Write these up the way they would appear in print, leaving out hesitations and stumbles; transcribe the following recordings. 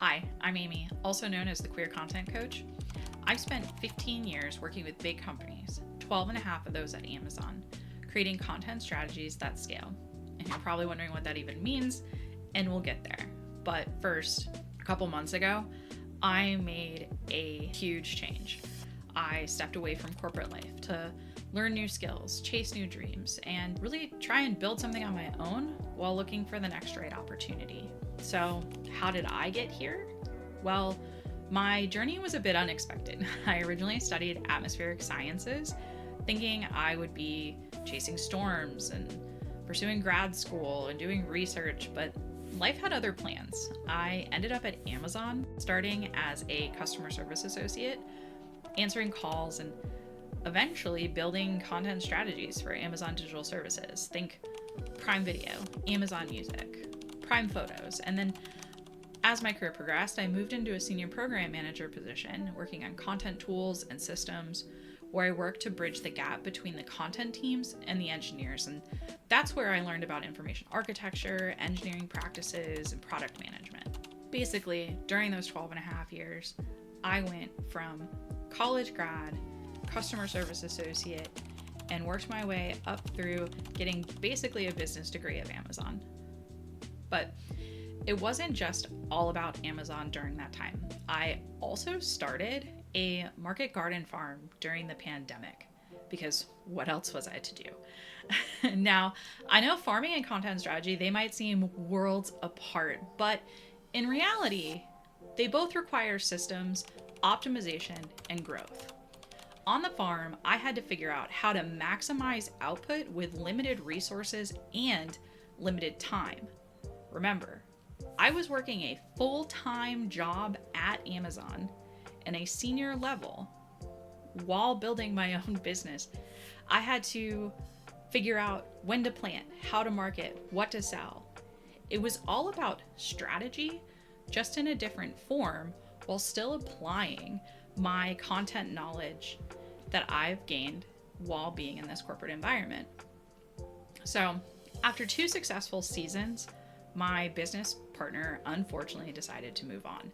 Hi, I'm Amy, also known as the Queer Content Coach. I've spent 15 years working with big companies, 12 and a half of those at Amazon, creating content strategies that scale. And you're probably wondering what that even means, and we'll get there. But first, a couple months ago, I made a huge change. I stepped away from corporate life to learn new skills, chase new dreams, and really try and build something on my own while looking for the next right opportunity. So, how did I get here? Well, my journey was a bit unexpected. I originally studied atmospheric sciences, thinking I would be chasing storms and pursuing grad school and doing research, but life had other plans. I ended up at Amazon, starting as a customer service associate, answering calls and eventually building content strategies for Amazon Digital Services. Think Prime Video, Amazon Music, Prime Photos. And then as my career progressed, I moved into a senior program manager position, working on content tools and systems, where I worked to bridge the gap between the content teams and the engineers. And that's where I learned about information architecture, engineering practices, and product management. Basically, during those 12 and a half years, I went from college grad, customer service associate, and worked my way up through getting basically a business degree at Amazon. But it wasn't just all about Amazon during that time. I also started a market garden farm during the pandemic, because what else was I to do? Now, I know farming and content strategy, they might seem worlds apart, but in reality, they both require systems, optimization, and growth. On the farm, I had to figure out how to maximize output with limited resources and limited time. Remember, I was working a full-time job at Amazon and a senior level while building my own business. I had to figure out when to plant, how to market, what to sell. It was all about strategy, just in a different form, while still applying my content knowledge that I've gained while being in this corporate environment. So, after 2 successful seasons, my business partner unfortunately decided to move on.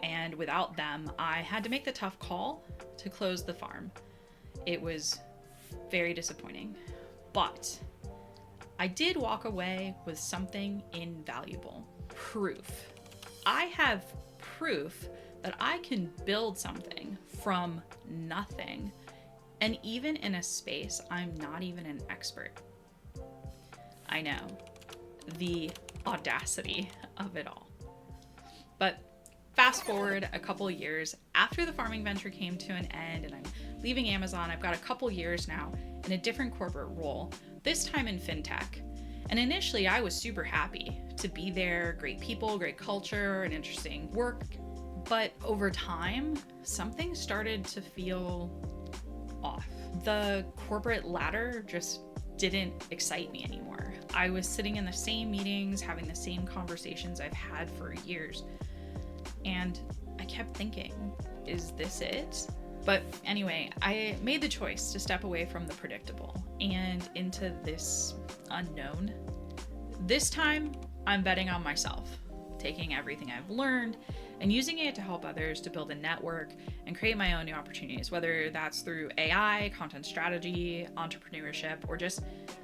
And without them, I had to make the tough call to close the farm. It was very disappointing, but I did walk away with something invaluable: proof. I have proof that I can build something from nothing, and even in a space I'm not even an expert. I know, the audacity of it all. But fast forward a couple years after the farming venture came to an end and I'm leaving Amazon, I've got a couple years now in a different corporate role, this time in fintech. And initially I was super happy to be there, great people, great culture, and interesting work. But over time, something started to feel off. The corporate ladder just didn't excite me anymore. I was sitting in the same meetings, having the same conversations I've had for years. And I kept thinking, is this it? But anyway, I made the choice to step away from the predictable and into this unknown. This time, I'm betting on myself, taking everything I've learned and using it to help others to build a network and create my own new opportunities, whether that's through AI, content strategy, entrepreneurship, or just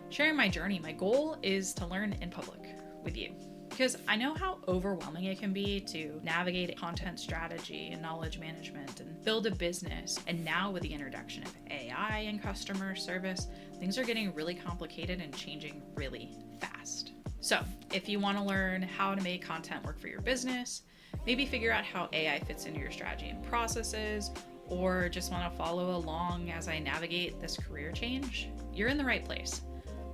sharing my journey. My goal is to learn in public with you, because I know how overwhelming it can be to navigate content strategy and knowledge management and build a business. And now with the introduction of AI and customer service, things are getting really complicated and changing really fast. So if you want to learn how to make content work for your business, maybe figure out how AI fits into your strategy and processes, or just want to follow along as I navigate this career change, you're in the right place.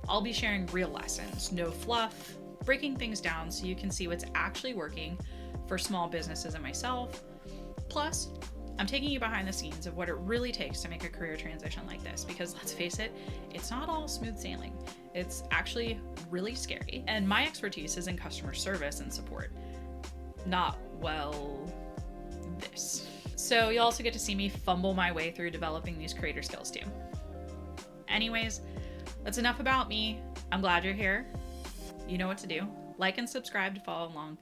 I'll be sharing real lessons, no fluff, breaking things down so you can see what's actually working for small businesses and myself. Plus, I'm taking you behind the scenes of what it really takes to make a career transition like this, because let's face it, it's not all smooth sailing. It's actually really scary. And my expertise is in customer service and support, not, well, this. So you'll also get to see me fumble my way through developing these creator skills too. Anyways, that's enough about me. I'm glad you're here. You know what to do. Like and subscribe to follow along.